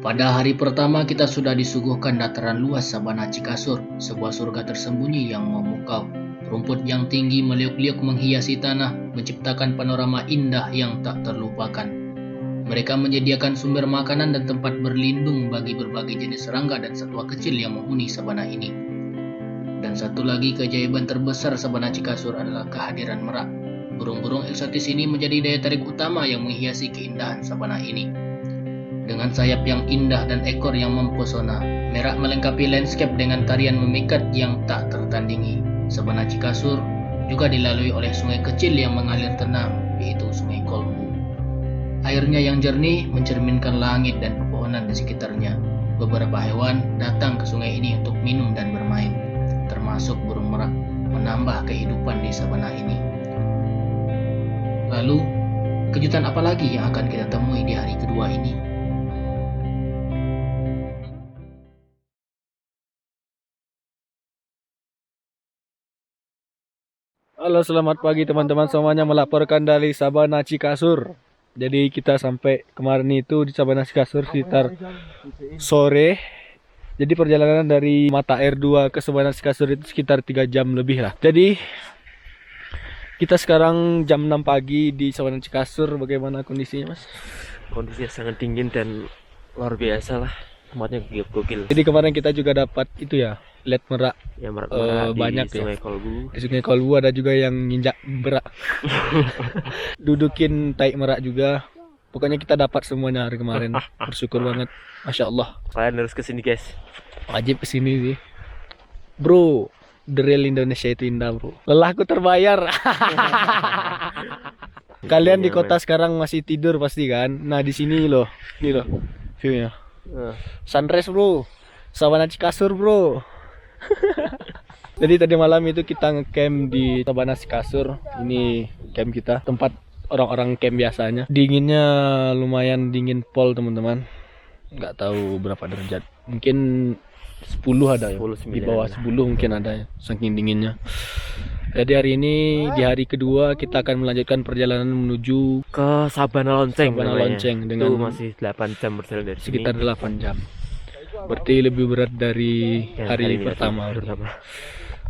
Pada hari pertama kita sudah disuguhkan dataran luas Sabana Cikasur, sebuah surga tersembunyi yang memukau. Rumput yang tinggi meliuk-liuk menghiasi tanah, menciptakan panorama indah yang tak terlupakan. Mereka menyediakan sumber makanan dan tempat berlindung bagi berbagai jenis serangga dan satwa kecil yang menghuni sabana ini. Dan satu lagi keajaiban terbesar Sabana Cikasur adalah kehadiran merak. Burung-burung eksotis ini menjadi daya tarik utama yang menghiasi keindahan sabana ini. Dengan sayap yang indah dan ekor yang mempesona, merak melengkapi landscape dengan tarian memikat yang tak tertandingi. Sabana Cikasur juga dilalui oleh sungai kecil yang mengalir tenang, yaitu Sungai Kolbu. Airnya yang jernih mencerminkan langit dan pepohonan di sekitarnya. Beberapa hewan datang ke sungai ini untuk minum dan bermain, termasuk burung merak, menambah kehidupan di sabana ini. Lalu, kejutan apa lagi yang akan kita temui di hari kedua ini? Halo, selamat pagi teman-teman semuanya, melaporkan dari Sabana Cikasur. Jadi kita sampai kemarin itu di Sabana Cikasur sekitar sore. Jadi perjalanan dari Mata Air 2 ke Sabana Cikasur itu sekitar 3 jam lebih lah. Jadi kita sekarang jam 6 pagi di Sabana Cikasur. Bagaimana kondisinya, Mas? Kondisinya sangat dingin dan luar biasa lah. Tempatnya gokil. Jadi kemarin kita juga dapat itu ya, lihat merak. Ya, merak banyak di Sungai ya. Kolbu. Di Sungai Kolbu ada juga yang nginjak merak. Dudukin tai merak juga. Pokoknya kita dapat semuanya hari kemarin. Bersyukur banget. Masya Allah. Kalian harus kesini guys. Wajib kesini sih. Bro, the real Indonesia itu indah bro. Lelahku terbayar. Kalian di kota sekarang masih tidur pasti kan? Nah di sini loh. Ini loh viewnya. Sunrise bro. Sabana Cikasur bro. Jadi tadi malam itu kita ngecamp di Sabana Cikasur. Ini camp kita, tempat orang-orang camp biasanya. Dinginnya lumayan dingin pol teman-teman. Nggak tahu berapa derajat. Mungkin 10 ada ya. 10, Di bawah 10 mungkin ada ya. Saking dinginnya. Jadi hari ini di hari kedua kita akan melanjutkan perjalanan menuju Ke Sabana Lonceng. Sabana namanya. Lonceng dengan Itu masih 8 jam berjalan dari sekitar sini. 8 jam. Berarti lebih berat dari Ya, hari ini pertama. pertama.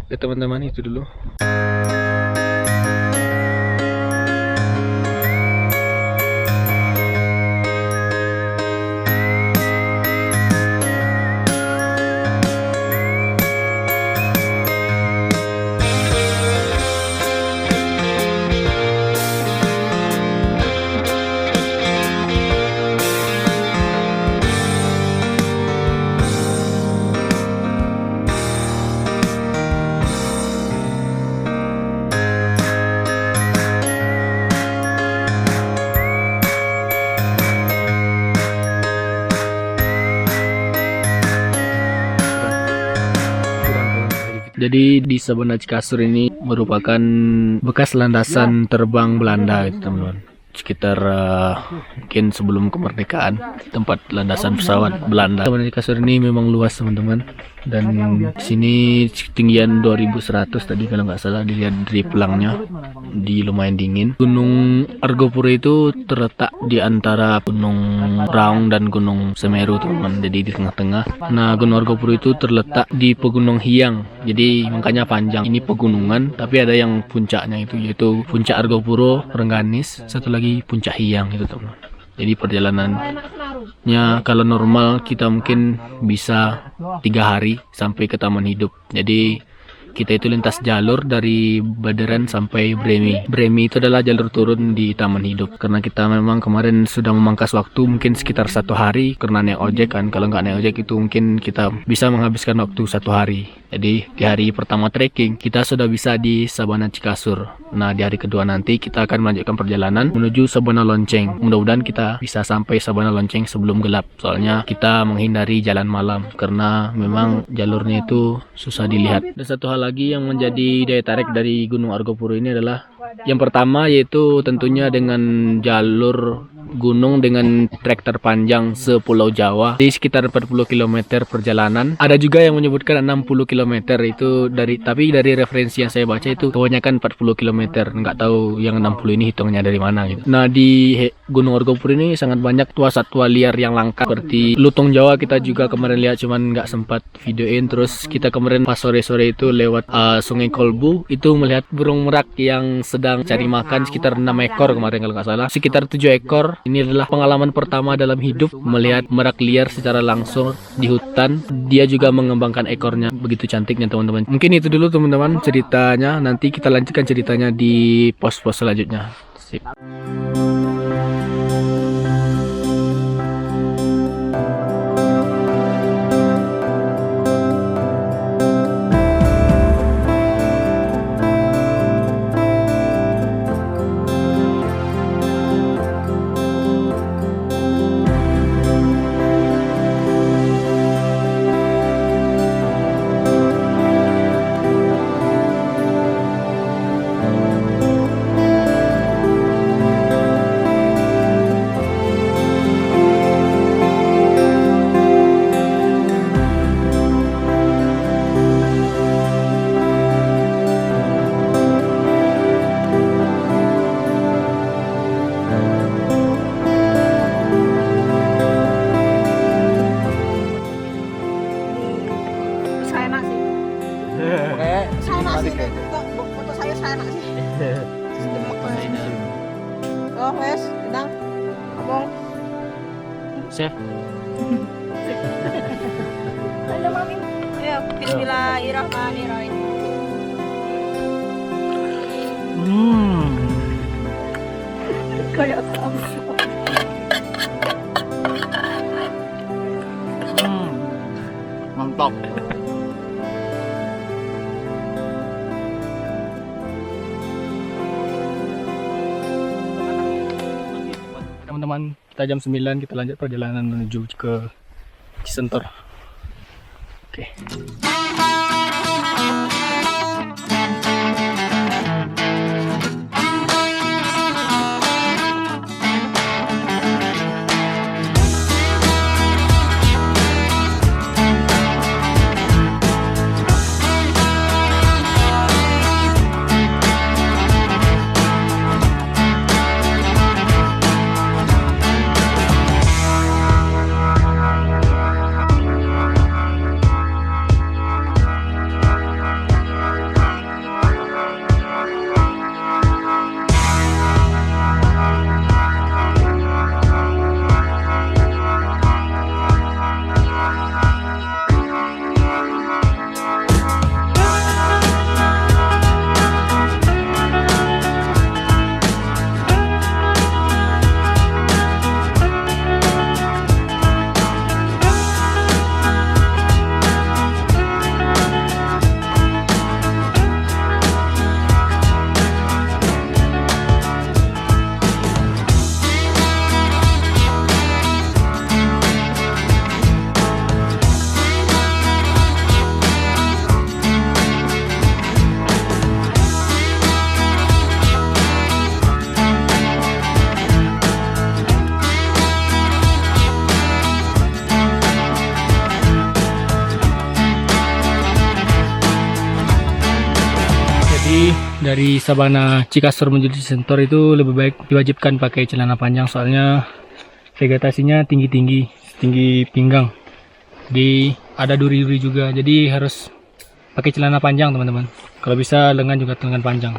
Ya teman-teman, itu dulu. Jadi di Sabana Cikasur ini merupakan bekas landasan terbang Belanda gitu teman-teman. Sekitar mungkin sebelum kemerdekaan, tempat landasan pesawat Belanda. Sabana Cikasur ini memang luas teman-teman. Dan di sini ketinggian 2100 tadi kalau nggak salah, dilihat dari pelangnya, di lumayan dingin. Gunung Argopuro itu terletak di antara Gunung Raung dan Gunung Semeru teman-teman. Jadi di tengah-tengah. Nah Gunung Argopuro itu terletak di Pegunung Hiang. Jadi makanya panjang. Ini pegunungan tapi ada yang puncaknya itu, yaitu Puncak Argopuro, Rengganis, satu lagi Puncak Hiang itu teman-teman. Jadi perjalanannya kalau normal kita mungkin bisa 3 hari sampai ke Taman Hidup. Jadi kita itu lintas jalur dari Baderen sampai Bremi. Bremi itu adalah jalur turun di Taman Hidup. Karena kita memang kemarin sudah memangkas waktu mungkin sekitar 1 hari karena naik ojek kan. Kalau nggak naik ojek itu mungkin kita bisa menghabiskan waktu 1 hari. Jadi di hari pertama trekking kita sudah bisa di Sabana Cikasur. Nah di hari kedua nanti kita akan melanjutkan perjalanan menuju Sabana Lonceng. Mudah-mudahan kita bisa sampai Sabana Lonceng sebelum gelap. Soalnya kita menghindari jalan malam karena memang jalurnya itu susah dilihat. Dan satu hal lagi yang menjadi daya tarik dari Gunung Argopuro ini adalah Yang pertama yaitu tentunya dengan jalur gunung dengan trek terpanjang sepulau Jawa di sekitar 40 km perjalanan. Ada juga yang menyebutkan 60 km itu tapi dari referensi yang saya baca itu kebanyakan 40 km. Nggak tahu yang 60 ini hitungnya dari mana gitu. Nah, di Gunung Orgopur ini sangat banyak satwa liar yang langka seperti lutung Jawa. Kita juga kemarin lihat, cuman nggak sempat videoin. Terus kita kemarin pas sore-sore itu lewat Sungai Kolbu itu melihat burung merak yang sedang cari makan sekitar 6 ekor kemarin kalau nggak salah. Sekitar 7 ekor. Ini adalah pengalaman pertama dalam hidup melihat merak liar secara langsung di hutan. Dia juga mengembangkan ekornya, begitu cantiknya teman-teman. Mungkin itu dulu teman-teman ceritanya. Nanti kita lanjutkan ceritanya di pos-pos selanjutnya. Sip. Oh, wes, sedang ngomong. Chef. Halo, Mami. Ayo, bismillahirrahmanirrahim. Kayak kamu. Mantap. Teman-teman, kita jam 9 kita lanjut perjalanan menuju ke Cisentor. Oke. Dari Sabana Cikasur menuju Cisentor itu lebih baik diwajibkan pakai celana panjang, soalnya vegetasinya tinggi pinggang. Ada duri-duri juga, jadi harus pakai celana panjang teman-teman. Kalau bisa lengan juga lengan panjang.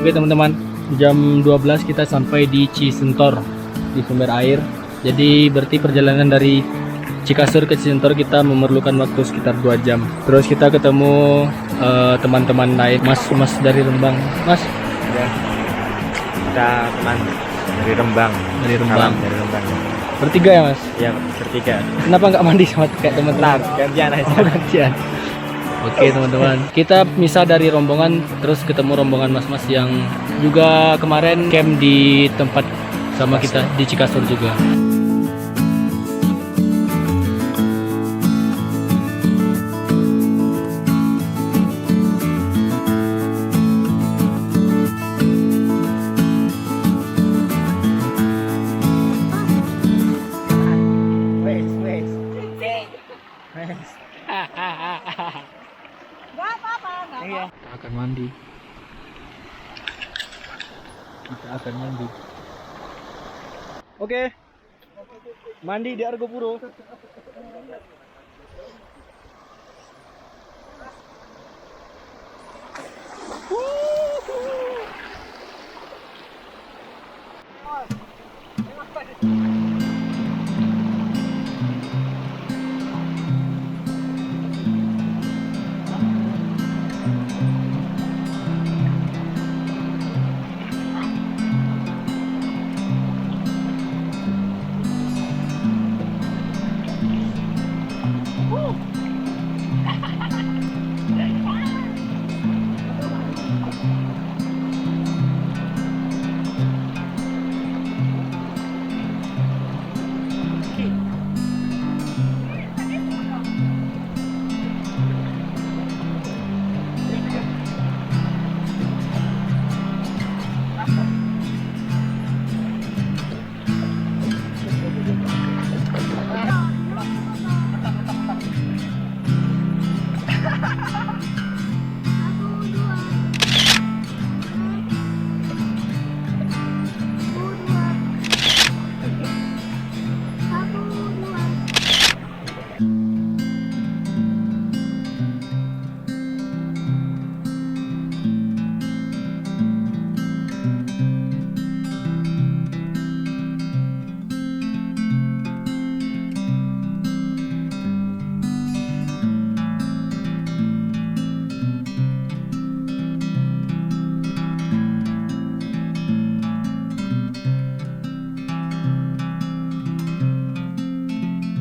Oke teman-teman, jam 12 kita sampai di Cisentor, di sumber air. Jadi berarti perjalanan dari Cikasur ke Cisentor kita memerlukan waktu sekitar 2 jam. Terus kita ketemu teman-teman lain, mas dari Rembang. Mas, Ya. Kita teman dari Rembang. dari Rembang. Dari Rembang. Bertiga ya mas? Ya, bertiga. Kenapa nggak mandi sama kayak teman-teman? Gantian aja. Oh, gantian. Oke teman-teman, kita misah dari rombongan, terus ketemu rombongan mas-mas yang juga kemarin camp di tempat sama kita di Cikasur juga. Gak apa-apa, gak apa-apa. Kita akan mandi. Kita akan mandi. Oke. Mandi di Argopuro.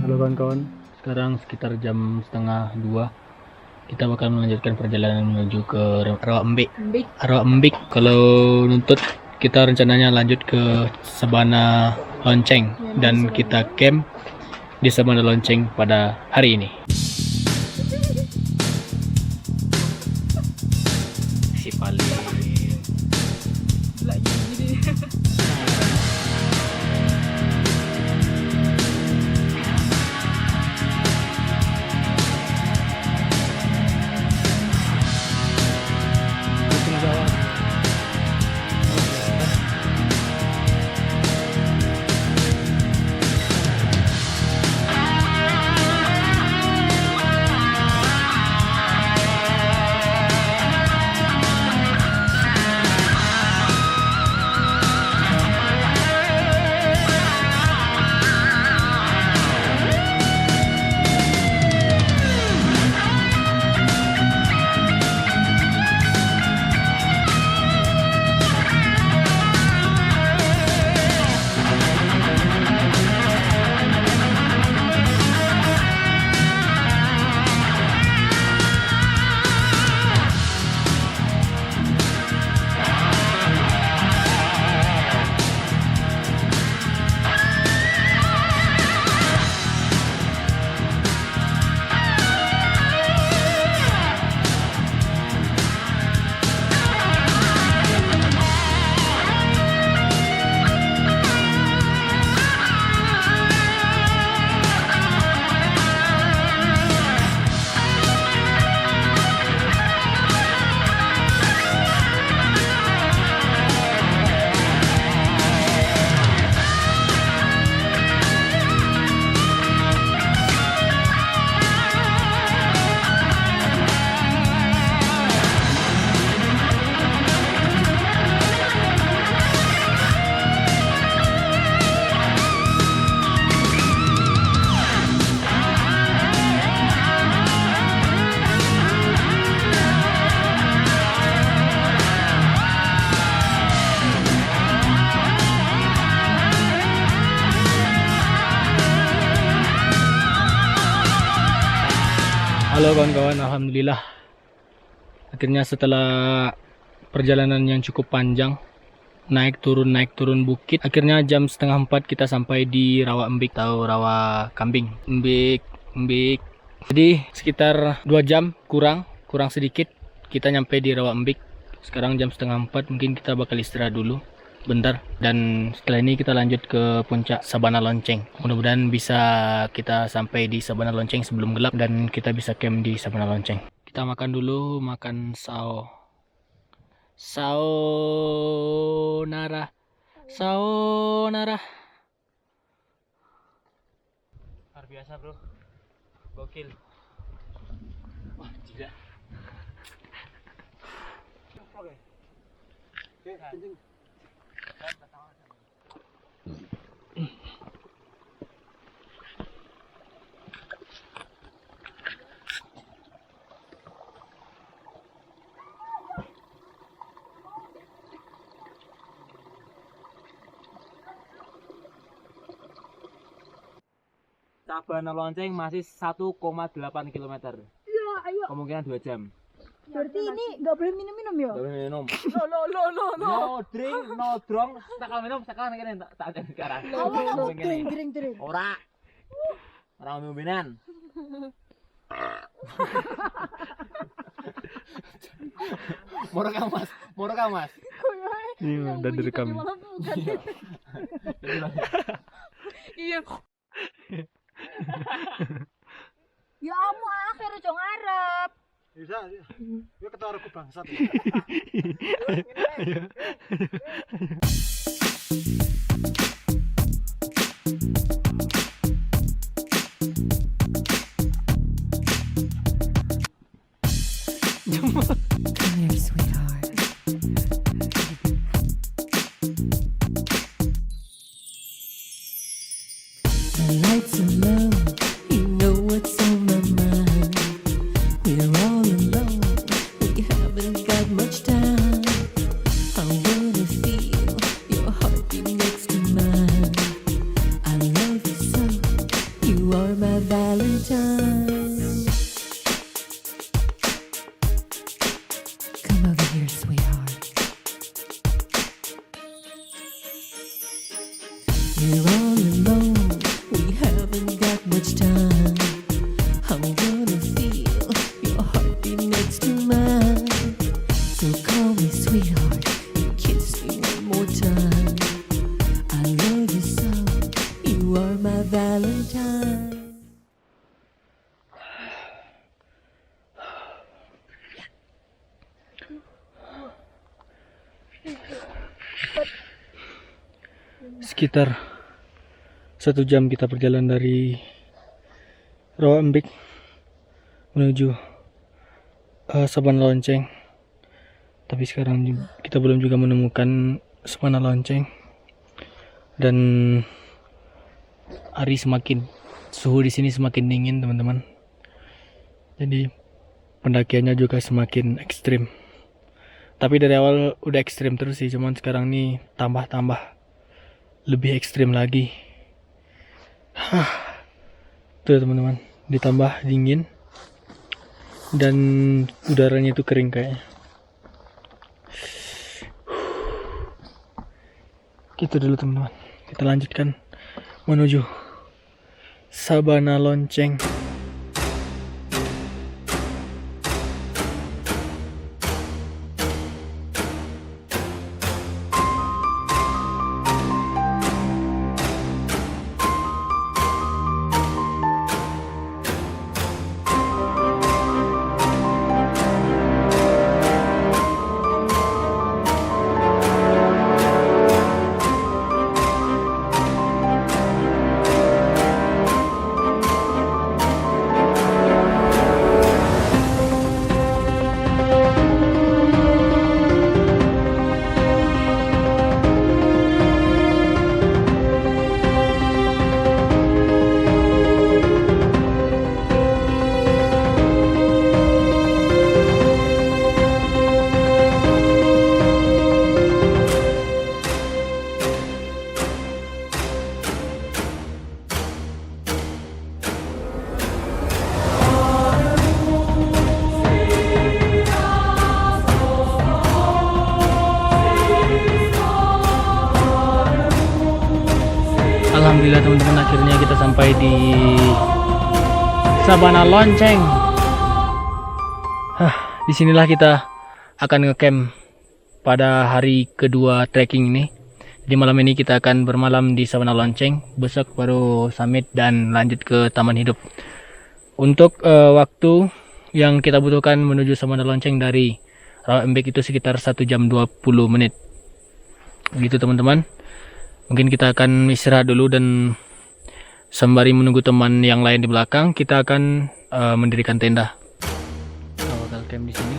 Halo kawan-kawan, sekarang sekitar jam 1:30 kita bakal melanjutkan perjalanan menuju ke Rawa Embik. Kalau nuntut kita rencananya lanjut ke Sabana Lonceng dan kita camp di Sabana Lonceng pada hari ini. Si paling Halo kawan-kawan, alhamdulillah. Akhirnya setelah perjalanan yang cukup panjang, naik turun bukit, akhirnya jam 3:30 kita sampai di Rawa Embik atau Rawa Kambing. Embik. Jadi sekitar 2 jam kurang sedikit kita nyampe di Rawa Embik. Sekarang jam 3:30, mungkin kita bakal istirahat dulu bentar, dan setelah ini kita lanjut ke puncak Sabana Lonceng. Mudah-mudahan bisa kita sampai di Sabana Lonceng sebelum gelap dan kita bisa camp di Sabana Lonceng. Kita makan dulu, makan saonara. Luar biasa bro, gokil. Wah gila. Sabana Lonceng masih 1,8 km. Iya, ayo. Kemungkinan 2 jam. Berarti ini nggak boleh minum-minum ya? Gak boleh minum. No. No drink, no drunk. Sekali minum, sekali kene tak ada sekarang. Drink. Ora minum-minuman. Moro Mas. Ini udah direkam. Iya. Ya amu akhir aja ngarep. Bisa, ya ketawa aku bangsat. Come here, sweetheart. The lights are low, you know what's on my mind. We're all alone, we haven't got much time. I wanna feel your heartbeat next to mine. I love you so, you are my Valentine. Come over here, sweetheart. We're all alone, we haven't got much time. I wanna feel your heartbeat next to mine. So call me sweetheart and kiss me one more time. I love you so, you are my Valentine. Sekitar 1 jam kita berjalan dari Rawa Embik menuju Sabana Lonceng. Tapi sekarang kita belum juga menemukan Sabana Lonceng, dan suhu di sini semakin dingin teman-teman. Jadi pendakiannya juga semakin ekstrim. Tapi dari awal udah ekstrim terus sih, cuman sekarang nih tambah lebih ekstrim lagi. Tuh teman-teman, ditambah dingin dan udaranya itu kering kayaknya. Gitu dulu teman-teman, kita lanjutkan menuju Sabana Lonceng. Alhamdulillah teman-teman, akhirnya kita sampai di Sabana Lonceng. Disinilah kita akan ngecamp pada hari kedua trekking ini. Di malam ini kita akan bermalam di Sabana Lonceng. Besok baru summit dan lanjut ke Taman Hidup. Untuk waktu yang kita butuhkan menuju Sabana Lonceng dari Rawembek itu sekitar 1 jam 20 menit. Gitu teman-teman. Mungkin kita akan istirahat dulu dan sembari menunggu teman yang lain di belakang, kita akan mendirikan tenda. Kita bakal camp di sini.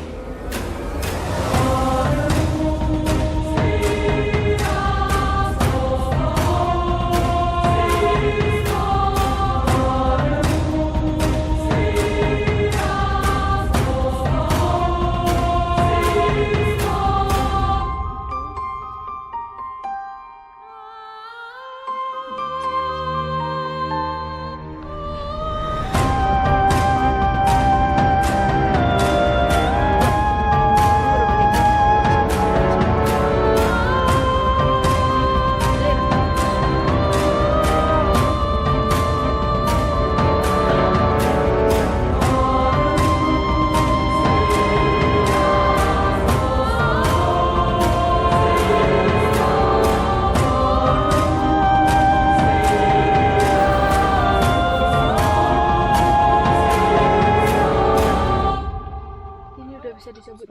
Bisa disebut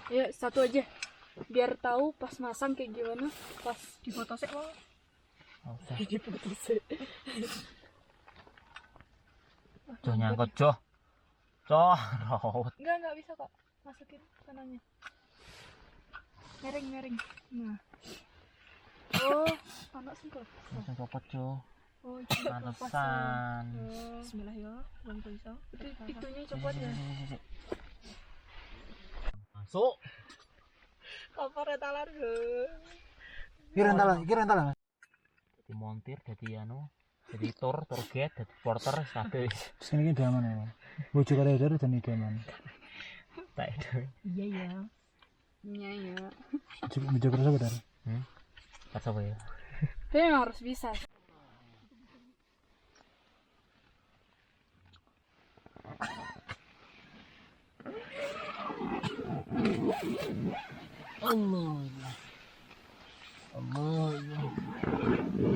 ya satu aja biar tahu pas masang kayak gimana pas di foto sih di foto sih nyangkut coh enggak bisa kok masukin kanannya miring nah panas sih kok copot coh oh pantesan. Bismillah ya bang pisau itunya copot ya Masuk. kompor talar Kira talan. Jadi montir, jadi jadi tour guide, jadi porter, kabeh. Sini iki daman ya. Bojo karo edar dan idaman. Tak itu. iya ya Bojo karo sapa dar? Pas apa ya? tapi memang harus bisa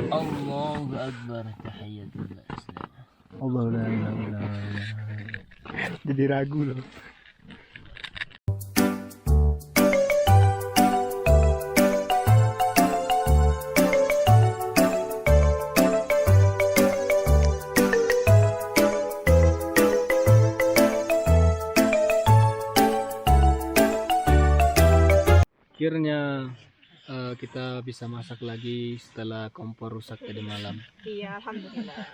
Allahu Akbar, tahiyatullah Islam. Allah la ilaha illallah. Jadi ragu loh. Akhirnya kita bisa masak lagi setelah kompor rusak tadi malam. iya alhamdulillah